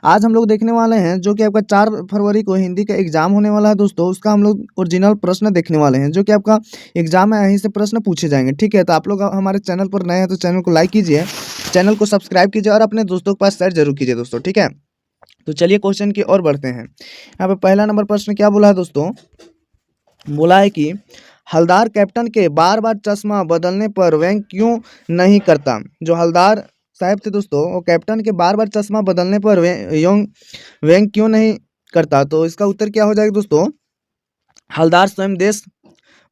आज हम लोग देखने वाले हैं जो कि आपका 4 फरवरी को हिंदी का एग्जाम होने वाला है दोस्तों। उसका हम लोग ओरिजिनल प्रश्न देखने वाले हैं जो कि आपका एग्जाम है, यहीं से प्रश्न पूछे जाएंगे। ठीक है, तो आप लोग हमारे चैनल पर नए हैं तो चैनल को लाइक कीजिए, चैनल को सब्सक्राइब कीजिए और अपने दोस्तों के पास शेयर जरूर कीजिए दोस्तों। ठीक है, तो चलिए क्वेश्चन की ओर बढ़ते हैं। यहाँ पे पहला नंबर प्रश्न क्या बोला है दोस्तों, बोला है कि हलदार कैप्टन के बार बार चश्मा बदलने पर व्यंग क्यों नहीं करता। जो हलदार साहब थे दोस्तों, वो कैप्टन के बार बार चश्मा बदलने पर व्यंग क्यों नहीं करता। तो इसका उत्तर क्या हो जाएगा दोस्तों, हलदार स्वयं देश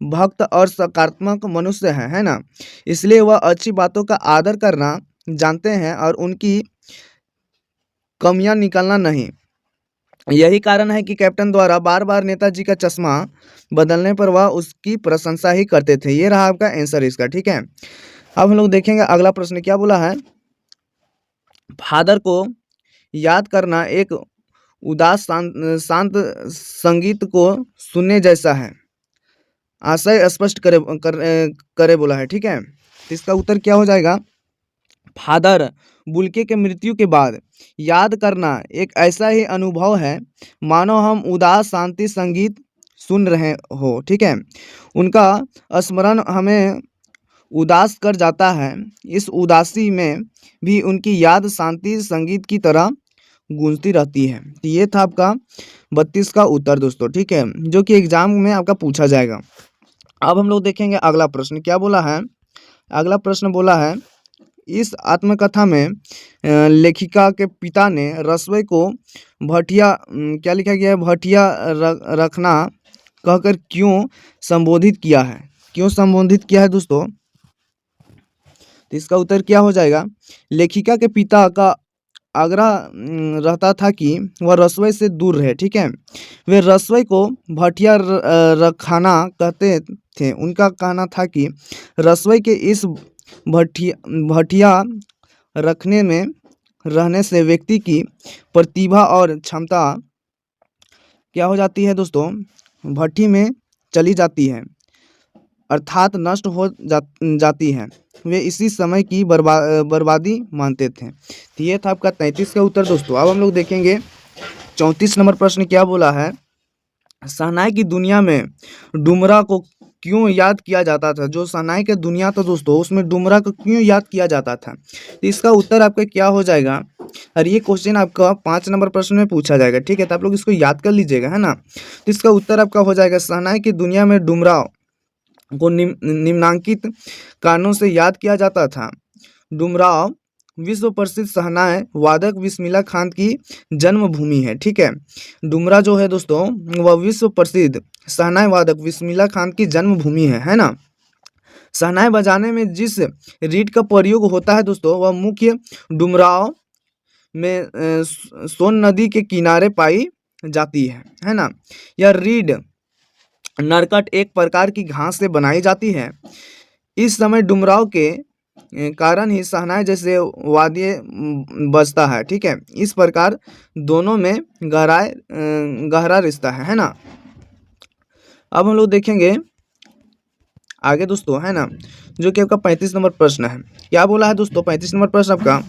भक्त और सकारात्मक मनुष्य है ना, इसलिए वह अच्छी बातों का आदर करना जानते हैं और उनकी कमियां निकालना नहीं। यही कारण है कि कैप्टन द्वारा बार बार नेताजी का चश्मा बदलने पर वह उसकी प्रशंसा ही करते थे। ये रहा आपका आंसर इसका। ठीक है, अब हम लोग देखेंगे अगला प्रश्न क्या बोला है। फादर को याद करना एक उदास शांत संगीत को सुनने जैसा है, आशय स्पष्ट करे बोला है। ठीक है, तो इसका उत्तर क्या हो जाएगा, फादर बुल्के के मृत्यु के बाद याद करना एक ऐसा ही अनुभव है मानो हम उदास शांति संगीत सुन रहे हो। ठीक है, उनका स्मरण हमें उदास कर जाता है, इस उदासी में भी उनकी याद शांति संगीत की तरह गूंजती रहती है। तो ये था आपका 32 का उत्तर दोस्तों। ठीक है, जो कि एग्जाम में आपका पूछा जाएगा। अब हम लोग देखेंगे अगला प्रश्न क्या बोला है। अगला प्रश्न बोला है, इस आत्मकथा में लेखिका के पिता ने रसोई को भटिया क्या लिखा गया है, भटिया रखना कहकर क्यों संबोधित किया है। क्यों संबोधित किया है दोस्तों, तो इसका उत्तर क्या हो जाएगा, लेखिका के पिता का आग्रह रहता था कि वह रसोई से दूर रहे। ठीक है, वे रसोई को भटिया रखाना कहते थे। उनका कहना था कि रसोई के इस भटिया रखने में रहने से व्यक्ति की प्रतिभा और क्षमता क्या हो जाती है दोस्तों, भट्टी में चली जाती है, अर्थात नष्ट हो जाती है। वे इसी समय की बर्बादी मानते थे। तो ये था आपका 33 का उत्तर दोस्तों। अब हम लोग देखेंगे 34 नंबर प्रश्न क्या बोला है। शहनाई की दुनिया में डुमरा को क्यों याद किया जाता था। जो शहनाई की दुनिया था दोस्तों, उसमें डुमरा को क्यों याद किया जाता था। तो इसका उत्तर आपका क्या हो जाएगा, और ये क्वेश्चन आपका 5 नंबर प्रश्न में पूछा जाएगा। ठीक है, तो आप लोग इसको याद कर लीजिएगा, है ना। तो इसका उत्तर आपका हो जाएगा, शहनाई की दुनिया में डुमरा को निम्नांकित कारणों से याद किया जाता था। डुमराव विश्व प्रसिद्ध शहनाई वादक बिस्मिल्लाह खान की जन्मभूमि है। ठीक है, डुमरा जो है दोस्तों, वह विश्व प्रसिद्ध शहनाई वादक बिस्मिल्लाह खान की जन्मभूमि है ना। शहनाई बजाने में जिस रीड का प्रयोग होता है दोस्तों, वह मुख्य डुमराव में सोन नदी के किनारे पाई जाती है ना। यह रीड नरकट एक प्रकार की घास से बनाई जाती है। इस समय डुमराव के कारण ही शहनाई जैसे वाद्य बजता है। ठीक है, इस प्रकार दोनों में गहरा रिश्ता है ना। अब हम लोग देखेंगे आगे दोस्तों, है ना, जो कि आपका 35 नंबर प्रश्न है। क्या बोला है दोस्तों, 35 नंबर प्रश्न आपका,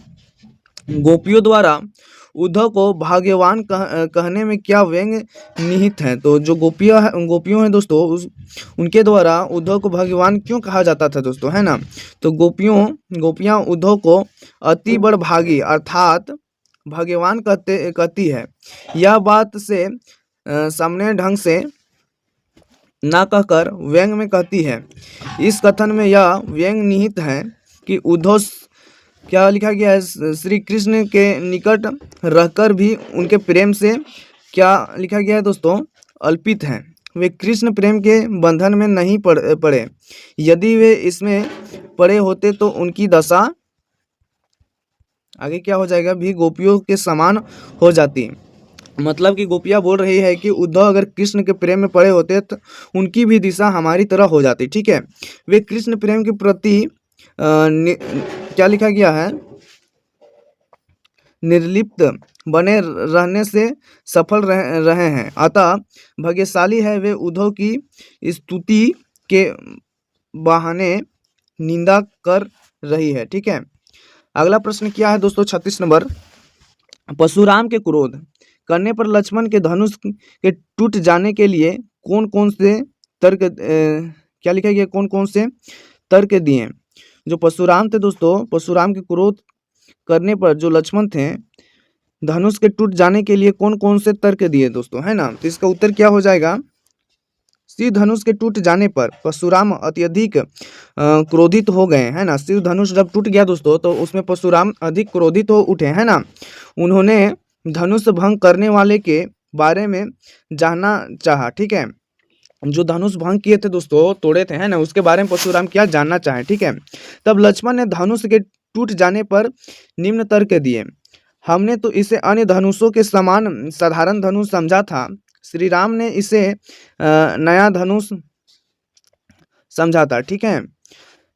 गोपियों द्वारा उद्धव को भाग्यवान कहने में क्या व्यंग निहित है। तो जो गोपियों हैं दोस्तों, उनके द्वारा उद्धव को भाग्यवान क्यों कहा जाता था दोस्तों, है ना। तो गोपियां उद्धव को अति बड़ भागी अर्थात भाग्यवान कहती है। यह बात से सामान्य ढंग से ना कहकर व्यंग में कहती है। इस कथन में यह व्यंग निहित है कि उद्धव क्या लिखा गया है, श्री कृष्ण के निकट रहकर भी उनके प्रेम से क्या लिखा गया है दोस्तों, अल्पित हैं। वे कृष्ण प्रेम के बंधन में नहीं पड़े। यदि वे इसमें पड़े होते तो उनकी दशा आगे क्या हो जाएगा, भी गोपियों के समान हो जाती। मतलब कि गोपियाँ बोल रही है कि उद्धव अगर कृष्ण के प्रेम में पड़े होते तो उनकी भी दिशा हमारी तरह हो जाती। ठीक है, वे कृष्ण प्रेम के प्रति क्या लिखा गया है, निर्लिप्त बने रहने से सफल रहे हैं। अतः भाग्यशाली है वे उद्धव की स्तुति के बहाने निंदा कर रही है। ठीक है, अगला प्रश्न क्या है दोस्तों, 36 नंबर। परशुराम के क्रोध करने पर लक्ष्मण के धनुष के टूट जाने के लिए कौन कौन से तर्क क्या लिखा गया, कौन कौन से तर्क दिए। जो परशुराम थे दोस्तों, परशुराम के क्रोध करने पर जो लक्ष्मण थे, धनुष के टूट जाने के लिए कौन कौन से तर्क दिए दोस्तों, है ना। तो इसका उत्तर क्या हो जाएगा, शिव धनुष के टूट जाने पर परशुराम अत्यधिक क्रोधित हो गए, है ना। शिव धनुष जब टूट गया दोस्तों, तो उसमें परशुराम अधिक क्रोधित हो उठे, है ना। उन्होंने धनुष भंग करने वाले के बारे में जानना चाहा, ठीक है। जो धनुष भंग किए थे दोस्तों, तोड़े थे, है ना, उसके बारे में परशुराम क्या जानना चाहे, ठीक है। तब लक्ष्मण ने धनुष के टूट जाने पर निम्न तर्क दिए। हमने तो इसे अन्य धनुषों के समान साधारण धनुष समझा था, श्री राम ने इसे नया धनुष समझा था, ठीक है।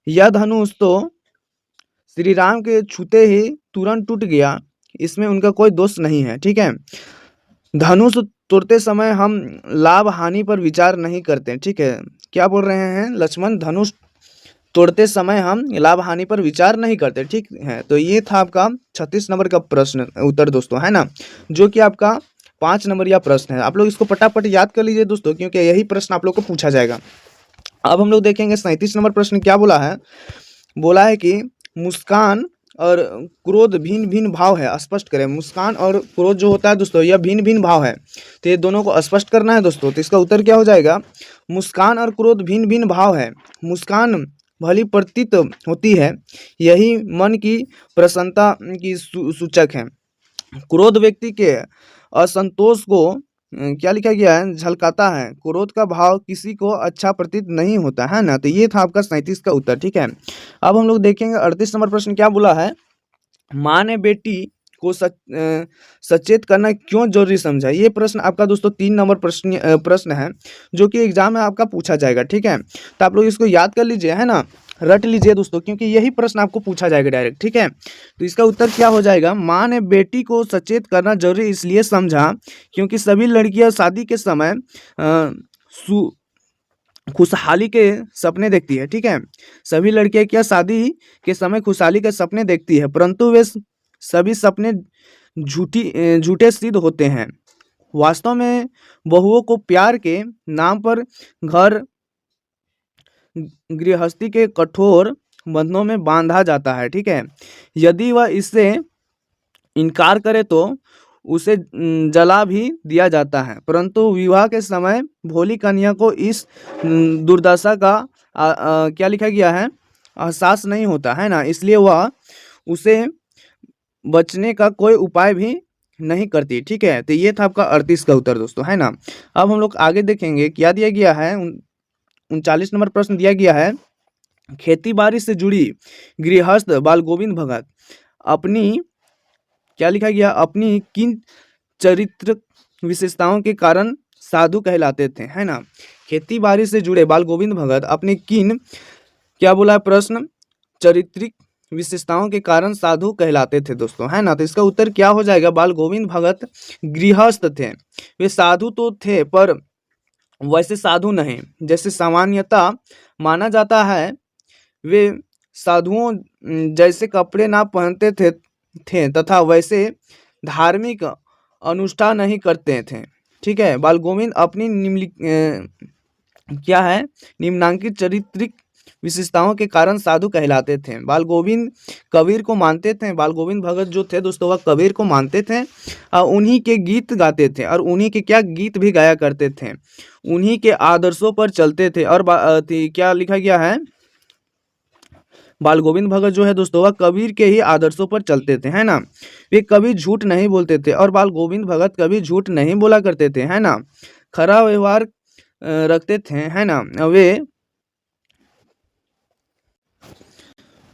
यह धनुष तो श्री राम के छूते ही तुरंत टूट गया, इसमें उनका कोई दोष नहीं है, ठीक है। धनुष तोड़ते समय हम लाभ हानि पर विचार नहीं करते, ठीक है। क्या बोल रहे हैं लक्ष्मण, धनुष तोड़ते समय हम लाभ हानि पर विचार नहीं करते, ठीक है। तो ये था आपका 36 नंबर का प्रश्न उत्तर दोस्तों, है ना, जो कि आपका 5 नंबर या प्रश्न है। आप लोग इसको पटापट याद कर लीजिए दोस्तों, क्योंकि यही प्रश्न आप लोग को पूछा जाएगा। अब हम लोग देखेंगे 37 नंबर प्रश्न क्या बोला है। बोला है कि मुस्कान और क्रोध भिन्न भिन्न भाव है, स्पष्ट करें। मुस्कान और क्रोध जो होता है दोस्तों, यह भिन्न भिन्न भाव है, तो ये दोनों को स्पष्ट करना है दोस्तों। तो इसका उत्तर क्या हो जाएगा, मुस्कान और क्रोध भिन्न भिन्न भाव है। मुस्कान भली प्रतीत होती है, यही मन की प्रसन्नता की सूचक है। क्रोध व्यक्ति के असंतोष को क्या लिखा गया है, झलकाता है। क्रोध का भाव किसी को अच्छा प्रतीत नहीं होता, है ना। तो ये था आपका 37 का उत्तर, ठीक है। अब हम लोग देखेंगे 38 नंबर प्रश्न क्या बोला है। माँ ने बेटी को सचेत करना क्यों जरूरी समझा। ये प्रश्न आपका दोस्तों 3 नंबर प्रश्न है, जो कि एग्जाम में आपका पूछा जाएगा, ठीक है। तो आप लोग इसको याद कर लीजिए, है ना, रट लीजिए दोस्तों, क्योंकि यही प्रश्न आपको पूछा जाएगा डायरेक्ट, ठीक है। तो इसका उत्तर क्या हो जाएगा, माँ ने बेटी को सचेत करना जरूरी इसलिए समझा क्योंकि सभी लड़कियां शादी के समय खुशहाली के सपने देखती है, ठीक है। सभी लड़कियां क्या शादी के समय खुशहाली के सपने देखती है, परंतु वे सभी सपने झूठे सिद्ध होते हैं। वास्तव में बहुओं को प्यार के नाम पर घर गृहस्थी के कठोर बंधनों में बांधा जाता है, ठीक है। यदि वह इससे इनकार करे तो उसे जला भी दिया जाता है, परंतु विवाह के समय भोली कन्या को इस दुर्दशा का क्या लिखा गया है, एहसास नहीं होता, है ना। इसलिए वह उसे बचने का कोई उपाय भी नहीं करती, ठीक है। तो ये था आपका 38 का उत्तर दोस्तों, है ना। अब हम लोग आगे देखेंगे क्या दिया गया है। 39 नंबर प्रश्न दिया गया है, खेती बाड़ी से जुड़ी गृहस्थ बाल गोविंद भगत अपनी क्या लिखा गया, अपनी किन चरित्र विशेषताओं के कारण साधु कहलाते थे, है ना। खेती बाड़ी से जुड़े बाल गोविंद भगत अपने किन क्या बोला प्रश्न, चारित्रिक विशेषताओं के कारण साधु कहलाते थे दोस्तों, है ना। तो इसका उत्तर क्या हो जाएगा, बाल गोविंद भगत गृहस्थ थे। वे साधु तो थे पर वैसे साधु नहीं जैसे सामान्यता माना जाता है। वे साधुओं जैसे कपड़े ना पहनते थे तथा वैसे धार्मिक अनुष्ठान नहीं करते थे, ठीक है। बाल गोविंद अपनी क्या है, निम्नांकित चारित्रिक विशेषताओं के कारण साधु कहलाते थे। बाल गोविंद कबीर को मानते थे। बाल गोविंद भगत जो थे दोस्तों, वह कबीर को मानते थे और उन्हीं के गीत गाते थे और उन्हीं के क्या गीत भी गाया करते थे, उन्हीं के आदर्शों पर चलते थे। और क्या लिखा गया है, बाल गोविंद भगत जो है दोस्तों, वह कबीर के ही आदर्शों पर चलते थे, है ना। वे कभी झूठ नहीं बोलते थे और बाल गोविंद भगत कभी झूठ नहीं बोला करते थे, है ना। खरा व्यवहार रखते थे, है ना।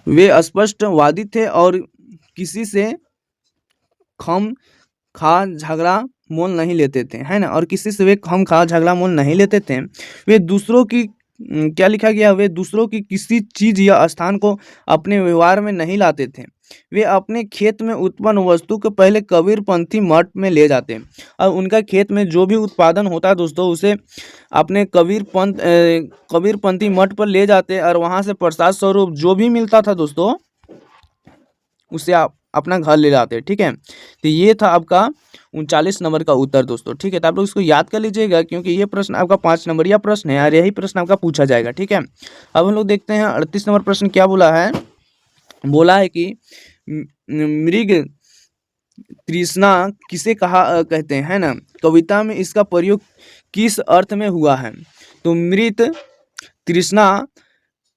वे स्पष्टवादी थे और किसी से खम खा झगड़ा मोल नहीं लेते थे, है ना। और किसी से वे खम खा झगड़ा मोल नहीं लेते थे। वे दूसरों की क्या लिखा गया, वे दूसरों की किसी चीज़ या स्थान को अपने व्यवहार में नहीं लाते थे। वे अपने खेत में उत्पन्न वस्तु को पहले कबीरपंथी मठ में ले जाते और उनका खेत में जो भी उत्पादन होता है दोस्तों, उसे अपने कबीरपंथी मठ पर ले जाते और वहाँ से प्रसाद स्वरूप जो भी मिलता था दोस्तों, उसे आप अपना घर ले जाते हैं। ठीक है, तो ये था आपका 39 नंबर का उत्तर दोस्तों। ठीक है, तो आप लोग इसको याद कर लीजिएगा क्योंकि ये प्रश्न आपका 5 नंबरिया प्रश्न है और यही प्रश्न आपका पूछा जाएगा। ठीक है, अब हम लोग देखते हैं 38 नंबर प्रश्न क्या बोला है। बोला है कि मृग तृष्णा किसे कहते हैं ना, कविता में इसका प्रयोग किस अर्थ में हुआ है। तो मृत तृष्णा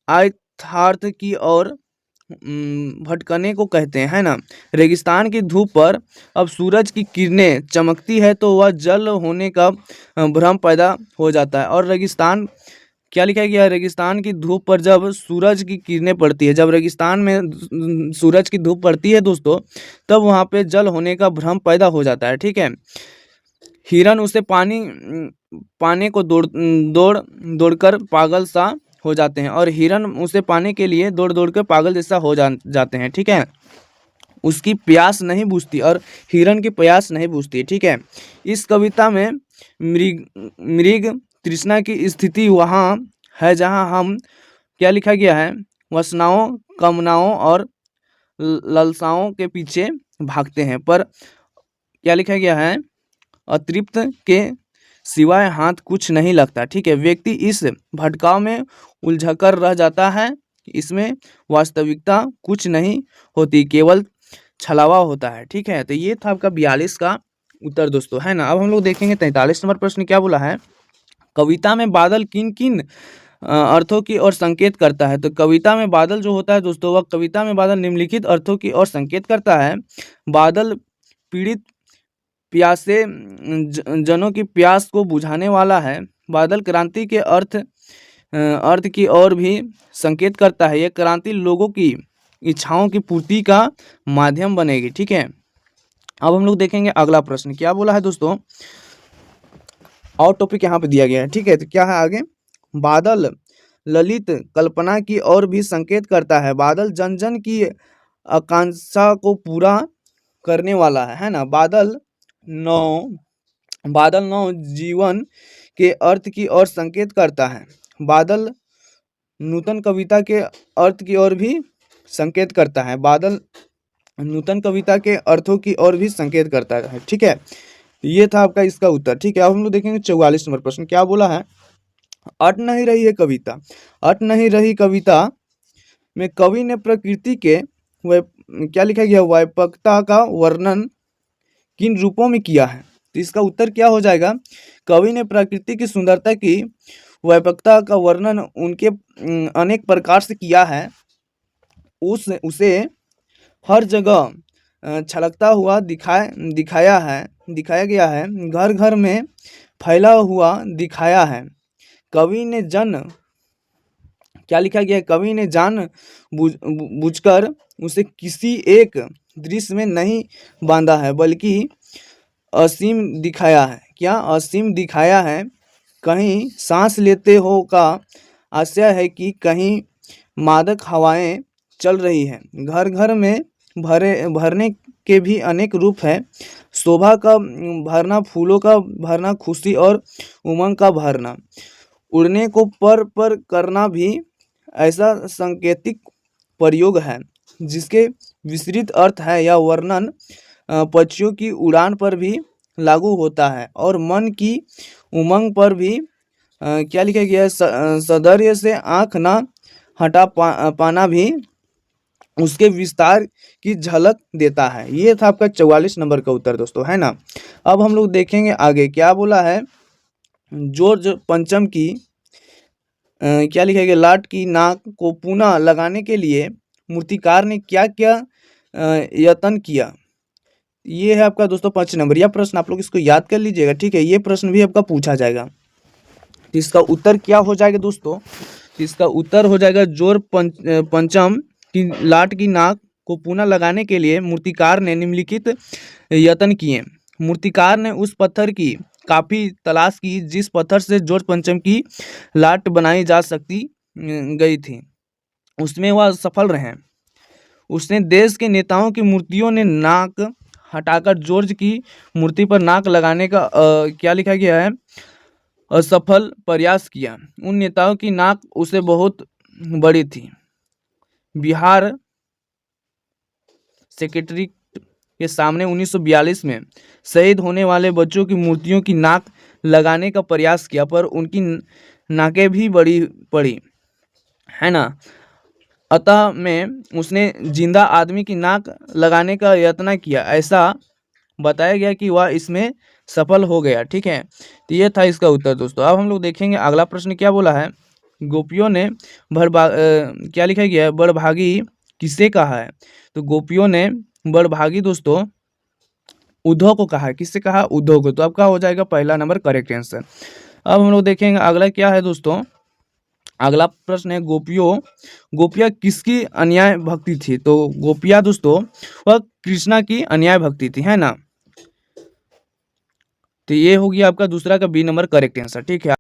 अर्थार्थ की ओर भटकने को कहते हैं, है ना। रेगिस्तान की धूप पर अब सूरज की किरणें चमकती है तो वह जल होने का भ्रम पैदा हो जाता है। और रेगिस्तान क्या लिखा गया है, रेगिस्तान की धूप पर जब सूरज की किरणें पड़ती है, जब रेगिस्तान में सूरज की धूप पड़ती है दोस्तों, तब वहाँ पे जल होने का भ्रम पैदा हो जाता है। ठीक है, हिरन उसे पाने को दौड़कर पागल सा हो जाते हैं और हिरन उसे पाने के लिए दौड़ दौड़ कर पागल जैसा हो जाते हैं। ठीक है, उसकी प्यास नहीं बुझती और हिरन की प्यास नहीं बुझती। ठीक है, इस कविता में मृग तृष्णा की स्थिति वहाँ है जहाँ हम क्या लिखा गया है, वासनाओं, कामनाओं और लालसाओं के पीछे भागते हैं, पर क्या लिखा गया है, अतृप्त के सिवाय हाथ कुछ नहीं लगता। ठीक है, व्यक्ति इस भटकाव में उलझकर रह जाता है, इसमें वास्तविकता कुछ नहीं होती, केवल छलावा होता है। ठीक है, तो ये था आपका 42 का उत्तर दोस्तों, है ना। अब हम लोग देखेंगे 43 नंबर प्रश्न क्या बोला है। कविता में बादल किन किन अर्थों की ओर संकेत करता है। तो कविता में बादल जो होता है दोस्तों, वह कविता में बादल निम्नलिखित अर्थों की ओर संकेत करता है। बादल पीड़ित प्यासे जनों की प्यास को बुझाने वाला है। बादल क्रांति के अर्थ की ओर भी संकेत करता है। यह क्रांति लोगों की इच्छाओं की पूर्ति का माध्यम बनेगी। ठीक है, अब हम लोग देखेंगे अगला प्रश्न क्या बोला है दोस्तों, और टॉपिक यहाँ पे दिया गया है। ठीक है, तो क्या है आगे, बादल ललित कल्पना की ओर भी संकेत करता है। बादल जन जन की आकांक्षा को पूरा करने वाला है ना। बादल नौ जीवन के अर्थ की ओर संकेत करता है। बादल नूतन कविता के अर्थ की ओर भी संकेत करता है। बादल नूतन कविता के अर्थों की ओर भी संकेत करता है। ठीक है, ये था आपका इसका उत्तर। ठीक है, अब हम लोग देखेंगे 44 नंबर प्रश्न क्या बोला है। अट नहीं रही है कविता। अट नहीं रही कविता में कवि ने प्रकृति के क्या लिखा गया, व्यापकता का वर्णन किन रूपों में किया है। तो इसका उत्तर क्या हो जाएगा, कवि ने प्रकृति की सुंदरता की व्यापकता का वर्णन उनके अनेक प्रकार से किया है। उसे हर जगह छलकता हुआ दिखाया गया है, घर घर में फैला हुआ दिखाया है। कवि ने क्या लिखा गया है, कवि ने जान बूझकर उसे किसी एक दृश्य में नहीं बांधा है, बल्कि असीम दिखाया है। क्या असीम दिखाया है। कहीं सांस लेते हो का आशय है कि कहीं मादक हवाएं चल रही है। घर घर में भरने के भी अनेक रूप है। शोभा का भरना, फूलों का भरना, खुशी और उमंग का भरना, उड़ने को पर करना भी ऐसा सांकेतिक प्रयोग है जिसके विस्तृत अर्थ है। यह वर्णन पक्षियों की उड़ान पर भी लागू होता है और मन की उमंग पर भी क्या लिखा गया है, सौंदर्य से आँख ना हटा पाना भी उसके विस्तार की झलक देता है। ये था आपका 44 नंबर का उत्तर दोस्तों, है ना। अब हम लोग देखेंगे आगे क्या बोला है। जॉर्ज पंचम की क्या लिखा गया, लाट की नाक को पुनः लगाने के लिए मूर्तिकार ने क्या क्या यत्न किया। ये है आपका दोस्तों 5 नंबर। यह प्रश्न आप लोग इसको याद कर लीजिएगा। ठीक है, ये प्रश्न भी आपका पूछा जाएगा। तो इसका उत्तर क्या हो जाएगा दोस्तों, इसका उत्तर हो जाएगा जॉर्ज पंचम की लाट की नाक को पुनः लगाने के लिए मूर्तिकार ने निम्नलिखित यत्न किए। मूर्तिकार ने उस पत्थर की काफ़ी तलाश की जिस पत्थर से जॉर्ज पंचम की लाट बनाई जा सकती गई थी, उसमें वह सफल रहे। उसने देश के नेताओं की मूर्तियों ने नाक हटाकर जॉर्ज की मूर्ति पर नाक लगाने का क्या लिखा गया है, असफल प्रयास किया। उन नेताओं की नाक उसे बहुत बड़ी थी। बिहार सेक्रेटरी के सामने 1942 में शहीद होने वाले बच्चों की मूर्तियों की नाक लगाने का प्रयास किया, पर उनकी नाकें भी बड़ी पड़ी, है ना। अतः में उसने जिंदा आदमी की नाक लगाने का यत्न किया, ऐसा बताया गया कि वह इसमें सफल हो गया। ठीक है, तो ये था इसका उत्तर दोस्तों। अब हम लोग देखेंगे अगला प्रश्न क्या बोला है। गोपियों ने क्या लिखा गया है, बड़भागी किसे कहा है। तो गोपियों ने बड़भागी दोस्तों उद्धव को कहा है। किससे कहा, उद्धव को। तो आपका हो जाएगा पहला नंबर करेक्ट आंसर। अब हम लोग देखेंगे अगला क्या है दोस्तों। अगला प्रश्न है गोपियाँ किसकी अन्याय भक्ति थी। तो गोपियाँ दोस्तों वह कृष्णा की अन्याय भक्ति थी, है ना। तो ये हो गया आपका दूसरा का बी नंबर करेक्ट आंसर। ठीक है।